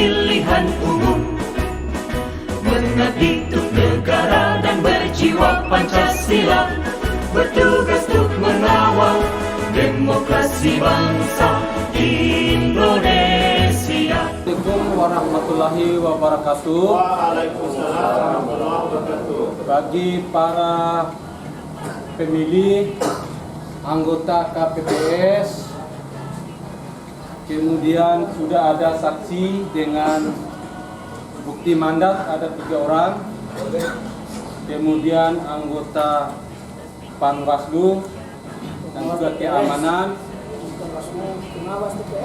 pemilihan umum, mengabdi untuk negara dan berjiwa Pancasila, bertugas untuk mengawal demokrasi bangsa Indonesia. Assalamualaikum warahmatullahi wabarakatuh. Waalaikumsalam warahmatullahi wabarakatuh. Bagi para pemilih anggota KPPS, kemudian sudah ada saksi dengan bukti mandat ada 3 orang, kemudian anggota Panwaslu dan juga keamanan.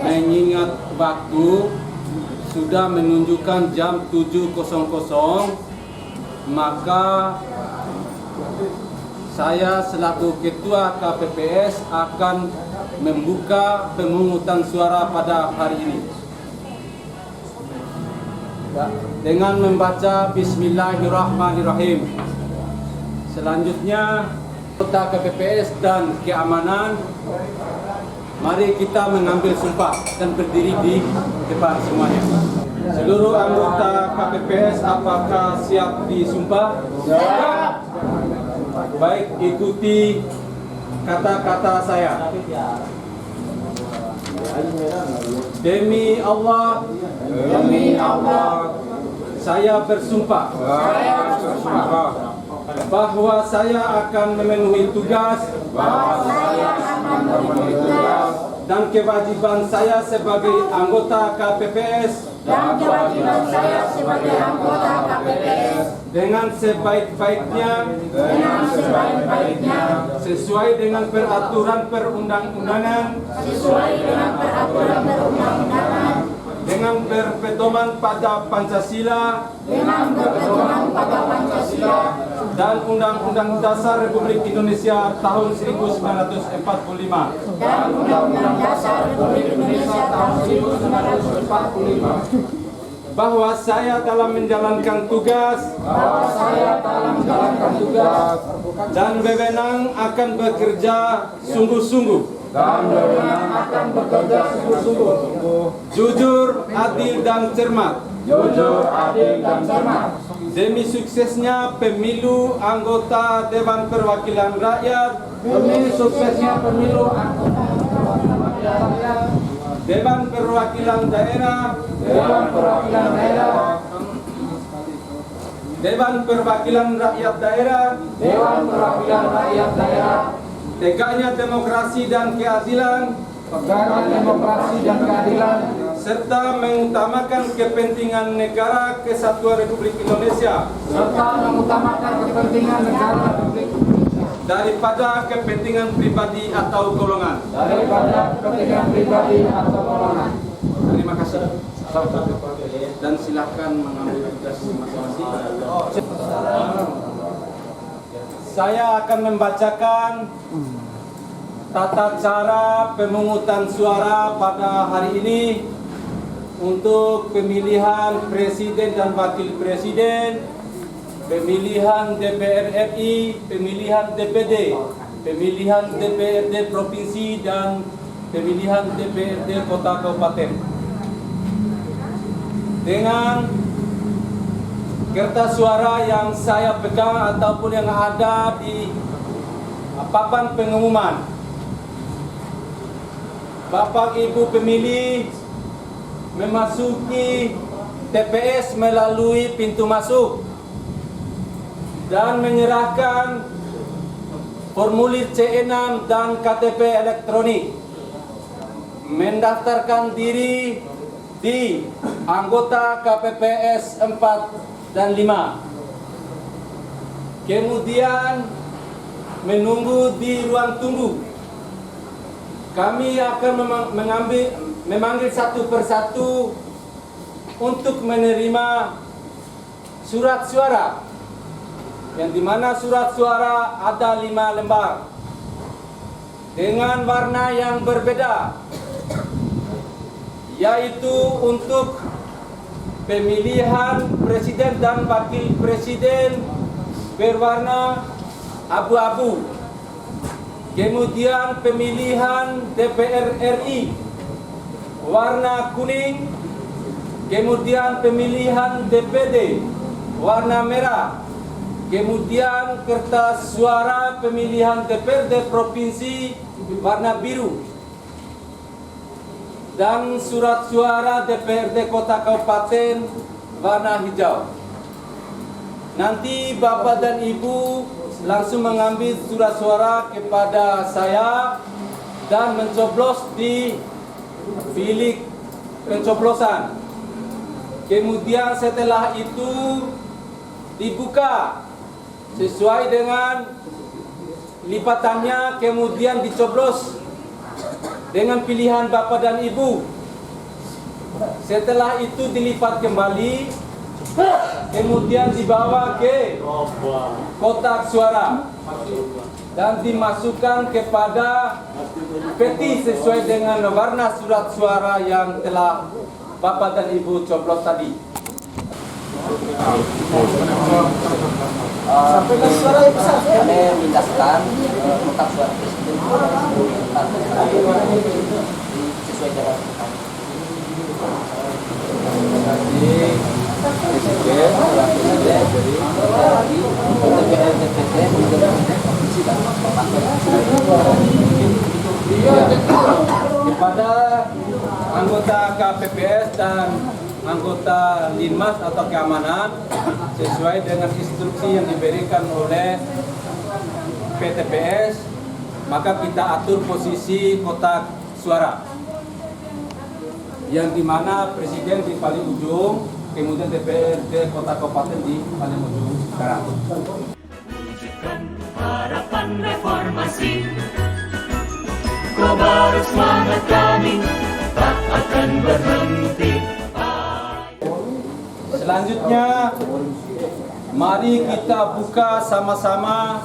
Mengingat waktu sudah menunjukkan jam 7.00, maka saya selaku Ketua KPPS akan membuka pemungutan suara pada hari ini dengan membaca Bismillahirrahmanirrahim. Selanjutnya anggota KPPS dan keamanan, mari kita mengambil sumpah dan berdiri di depan semuanya. Seluruh anggota KPPS apakah siap disumpah? Siap. Baik, ikuti kata-kata saya. Demi Allah, saya bersumpah bahwa saya akan memenuhi tugas dan kewajiban saya sebagai anggota KPPS dengan sebaik-baiknya sesuai dengan peraturan perundang-undangan dengan berpedoman pada Pancasila dan Undang-Undang Dasar Republik Indonesia tahun 1945 bahwa saya dalam menjalankan tugas dan wewenang akan bekerja sungguh-sungguh, jujur, adil dan cermat, demi suksesnya pemilu anggota Dewan Perwakilan Rakyat, Dewan Perwakilan Daerah, Dewan Perwakilan Rakyat Daerah, tegaknya demokrasi dan keadilan, serta mengutamakan kepentingan negara kesatuan Republik Indonesia daripada kepentingan pribadi atau golongan. Terima kasih. Dan silakan mengambil tugas masing-masing. Saya akan membacakan tata cara pemungutan suara pada hari ini untuk pemilihan presiden dan wakil presiden, pemilihan DPR RI, pemilihan DPD, pemilihan DPRD provinsi dan pemilihan DPRD kota kabupaten. Dengan kertas suara yang saya pegang ataupun yang ada di papan pengumuman, Bapak Ibu pemilih memasuki TPS melalui pintu masuk dan menyerahkan formulir C6 dan KTP elektronik, mendaftarkan diri di anggota KPPS 4 dan 5, kemudian menunggu di ruang tunggu. Kami akan memanggil satu persatu untuk menerima surat suara, yang dimana surat suara ada 5 lembar dengan warna yang berbeda, yaitu untuk pemilihan presiden dan wakil presiden berwarna abu-abu, kemudian pemilihan DPR RI warna kuning, kemudian pemilihan DPD warna merah, kemudian kertas suara pemilihan DPRD provinsi warna biru, dan surat suara DPRD kota kabupaten warna hijau. Nanti Bapak dan Ibu langsung mengambil surat suara kepada saya dan mencoblos di bilik pencoblosan. Kemudian setelah itu dibuka sesuai dengan lipatannya, kemudian dicoblos dengan pilihan Bapak dan Ibu. Setelah itu dilipat kembali, kemudian dibawa ke kotak suara dan dimasukkan kepada peti sesuai dengan warna surat suara yang telah Bapak dan Ibu coblos tadi. Sampai ke suara yang besar, kami mindahkan kotak suara presiden sesuai dengan kepada anggota KPPS dan anggota Linmas atau keamanan sesuai dengan instruksi yang diberikan oleh PTPS, maka kita atur posisi kotak suara yang dimana presiden di paling ujung, kemudian DPRD kota kabupaten di paling ujung sekarang. Wujudkan harapan reformasi, kobar semangat kami tak akan berhenti. Selanjutnya, mari kita buka sama-sama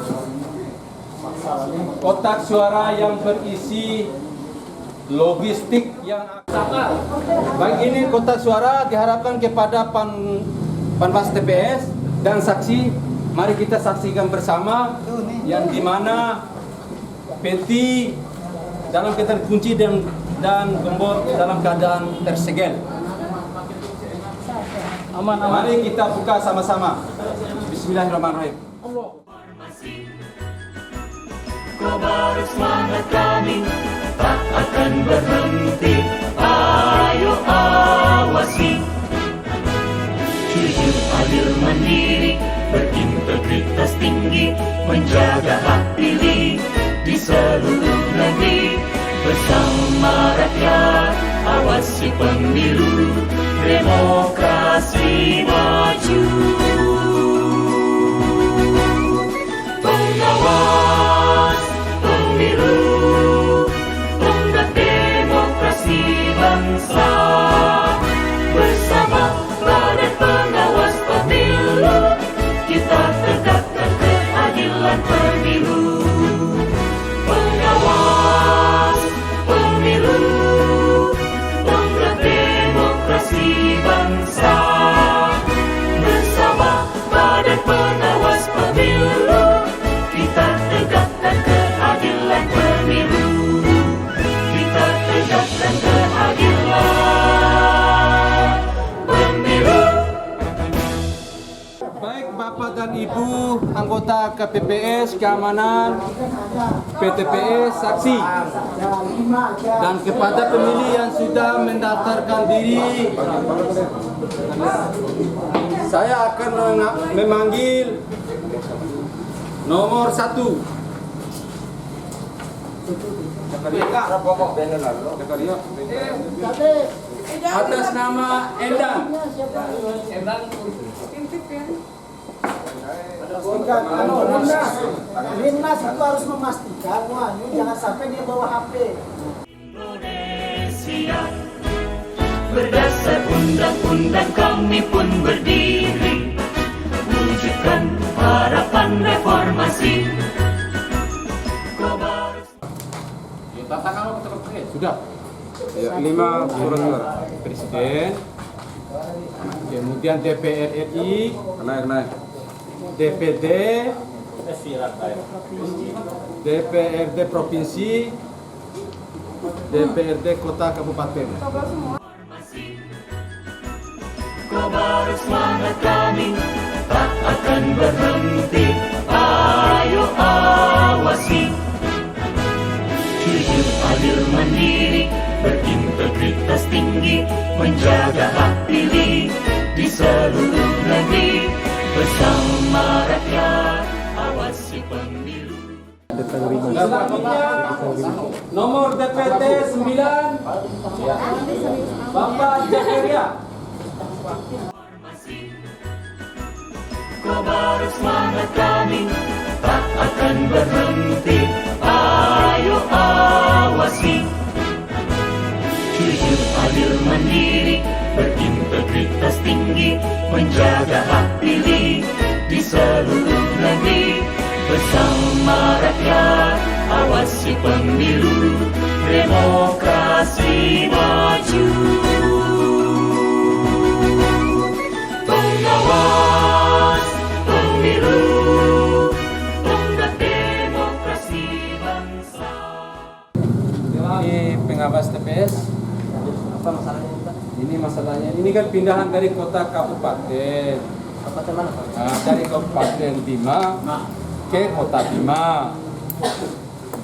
kotak suara yang berisi logistik yang baik ini kotak suara diharapkan kepada Panwas TPS dan saksi. Mari kita saksikan bersama yang dimana peti dalam keadaan kunci dan gembok dalam keadaan tersegel. Mari kita buka sama-sama. Bismillahirrahmanirrahim. Kobar semangat kami tak akan berhenti. Ayo awasi, jujur, adil, mandiri, berintegritas tinggi, menjaga hak pilih di seluruh negeri. Bersama rakyat, awasi pemilu, demokrasi maju. Pengawas pemilu, tonggak demokrasi bangsa. Bersama Badan Pengawas Pemilu, kita tegakkan keadilan pemilu. Pengawas pemilu, tonggak demokrasi bangsa. Bersama Badan Pengawas Pemilu, kita tegakkan keadilan pemilu. Kita tegakkan keadilan pemilu. Baik Bapak dan Ibu anggota KPPS, keamanan, PTPS, saksi, dan kepada pemilih yang sudah mendaftarkan diri, saya akan memanggil nomor 1. Atas nama Endang. Linmas itu harus memastikan, jangan sampai dia bawa HP. Indonesia, berdasar undang-undang kami pun berdiri, wujudkan harapan reformasi. Sudah. 5 surat suara presiden, kemudian DPR RI, DPD, DPRD provinsi, DPRD kota kabupaten. Kobar semangat kami tak akan berhenti. Ayo awasi, jujur, adil, mandiri, berintegritas tinggi, menjaga hak pilih di seluruh negeri. Bersama rakyat, awasi pemilu. Nomor DPT 9 Bapak Jakaria. Kobar semangat kami tak akan berhenti. Ayo awasi, jujur, adil, mandiri, berintegritas tinggi, menjaga hak pilih di seluruh negeri. Bersama rakyat, awasi pemilu, demokrasi maju. Pengawas pemilu, tonggak demokrasi bangsa. Ini pengawas TPS. Apa masalahnya Pak? Ini masalahnya. Ini kan pindahan dari kota kabupaten. Kabupaten mana Pak? Nah, dari Kabupaten Bima ke Kota Bima.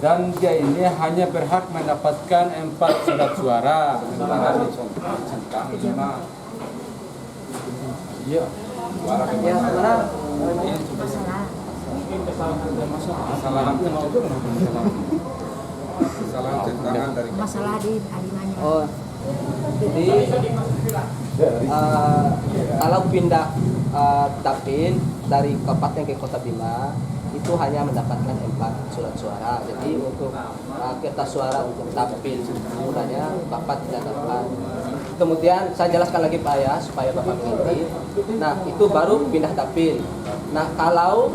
Dan dia ini hanya berhak mendapatkan 4 surat suara. Sementara di Cengkang Bima. Iya. Suara Ya, mana? kesalahan centangan dari Masalah di Alimanya. Oh, jadi kalau pindah dapil dari kabupaten ke Kota Bima itu hanya mendapatkan 4 surat suara. Jadi untuk kertas suara untuk dapil semuanya Bapak tidak dapat. Kemudian saya jelaskan lagi Pak ya supaya Bapak mengerti. Nah itu baru pindah dapil. Nah kalau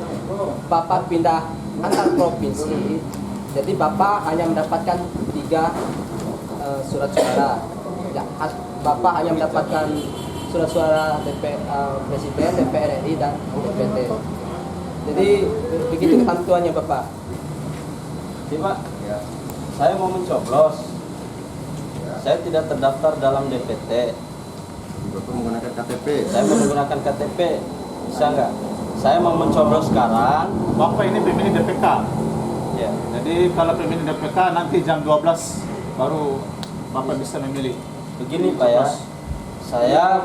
Bapak pindah antar provinsi, jadi Bapak hanya mendapatkan 3 surat suara. Ya, Bapak hanya mendapatkan surat suara Presiden, DPR RI dan DPT. Jadi begitu ketentuannya Bapak. Iya Pak, saya mau mencoblos. Saya tidak terdaftar dalam DPT. Bapak menggunakan KTP. Saya menggunakan KTP. Bisa nggak? Saya mau mencoblos sekarang. Bapak ini pemilih DPK. Ya. Jadi kalau pemilih DPK nanti jam 12 baru Bapak bisa memilih. Begini Pak ya, saya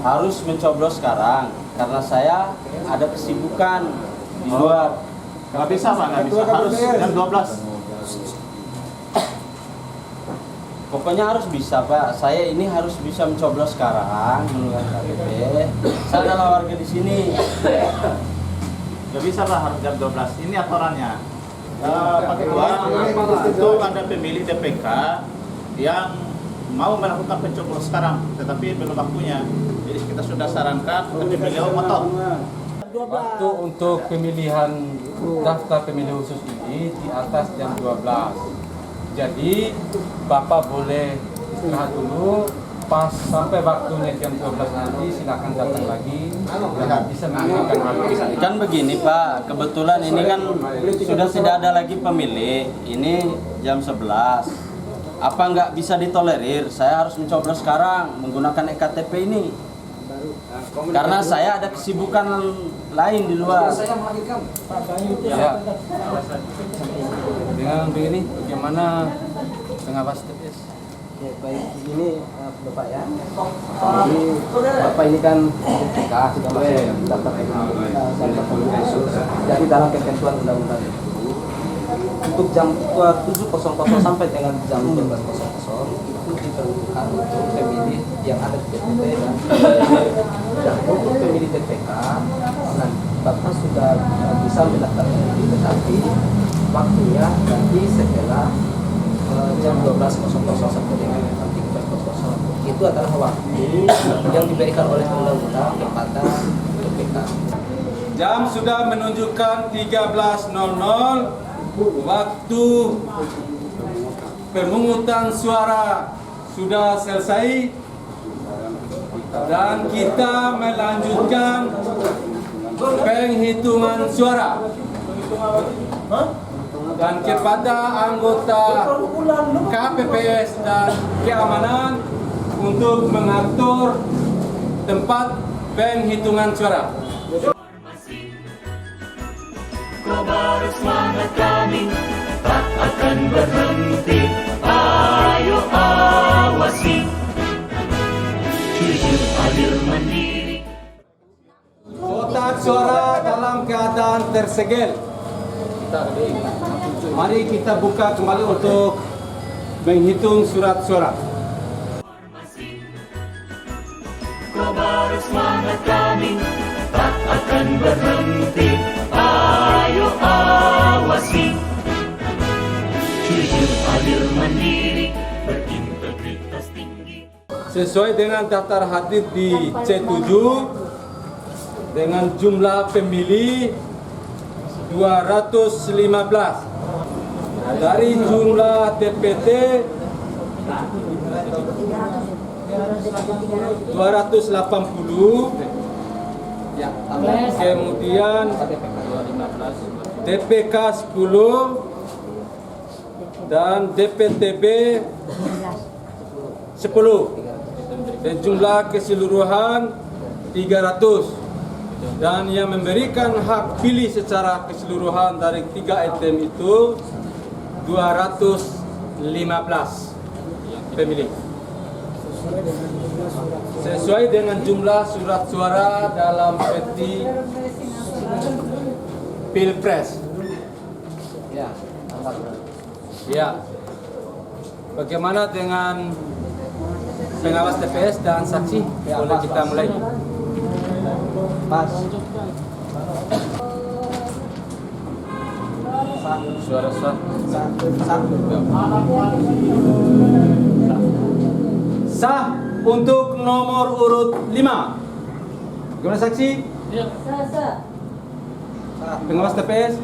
harus mencoblos sekarang karena saya ada kesibukan di luar. Nggak bisa Pak, nggak bisa. Harus jam 12. Pokoknya harus bisa Pak. Saya ini harus bisa mencoblos sekarang menggunakan KTP. Saya adalah warga di sini. Nggak bisa Pak, harus jam 12. Ini aturannya. Pak Ketua, itu ada pemilih DPK yang mau melakukan pencoblos sekarang, tetapi belum waktunya. Jadi kita sudah sarankan, tapi beliau ngotot. Waktu untuk pemilihan daftar pemilih khusus ini di atas jam 12. Jadi Bapak boleh istirahat dulu, pas sampai waktunya jam 12 nanti silakan datang lagi dan bisa menunjukkan hak. Kan begini Pak, kebetulan ini kan sudah tidak ada lagi pemilih. Ini jam 11. Apa nggak bisa ditolerir? Saya harus mencoblos sekarang menggunakan ektp ini. Karena saya ada kesibukan lain di luar. Ya. Dengan begini, bagaimana pengawas TPS? Ya, baik begini Bapak ya. Jadi Bapak ini kan DPK sudah masuk daftar pemilih. Jadi dalam ketentuan undang-undang itu untuk jam 7.00 sampai dengan jam 12.00 itu diperuntukkan untuk pemilih yang ada di DPT dan untuk pemilih DPK. Nah, Bapak sudah bisa mendaftar pemilih, tetapi waktunya nanti setelah jam 12.00 sampai dengan jam 13.00 itu adalah waktu yang diberikan oleh undang-undang kepada DPK. Jam sudah menunjukkan 13.00. Waktu pemungutan suara sudah selesai dan kita melanjutkan penghitungan suara. Dan kepada anggota KPPS dan keamanan untuk mengatur tempat penghitungan suara. Kobar semangat kami tak akan berhenti. Ayo awasi, jujur, adil, mandiri. Kotak suara dalam keadaan tersegel. Mari kita buka kembali untuk menghitung surat suara. Kobar semangat kami tak akan berhenti. Ayo awasi, jujur, adil, mandiri, berintegritas tinggi. Sesuai dengan daftar hadir di C7 dengan jumlah pemilih 215. Dari jumlah DPT 280, kemudian DPK 10 dan DPTB 10, dan jumlah keseluruhan 300, dan yang memberikan hak pilih secara keseluruhan dari 3 item itu 215 pemilih. Sesuai dengan jumlah surat suara dalam peti Pilpres. Ya. Bagaimana dengan pengawas TPS dan saksi? Boleh kita mulai. Pas. Suara sah. Sah untuk nomor urut 5. Bagaimana saksi? Pengawas TPS?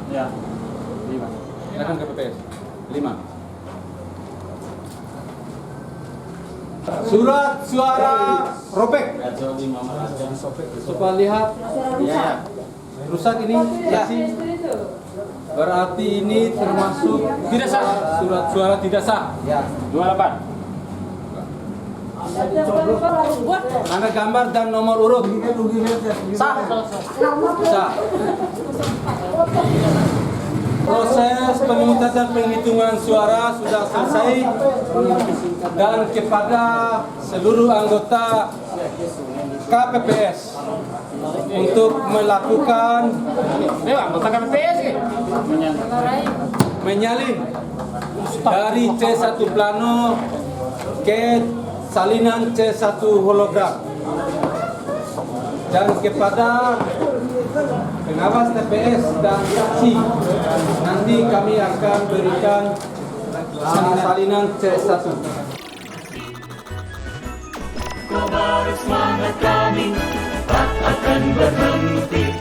Ya. 5. Silakan ke PPS. 5. Surat suara robek. Coba lihat. Ya. Rusak ini saksi. Berarti ini termasuk tidak sah. Surat suara tidak sah. Ya. 28. Mana gambar dan nomor urut? Sah. Sah. Proses pemungutan dan penghitungan suara sudah selesai, dan kepada seluruh anggota KPPS untuk melakukan menyalin dari C1 plano ke salinan C1 hologram, dan kepada pengawas TPS dan saksi nanti kami akan berikan salinan C1. Kobar semangat kami tak akan berhenti.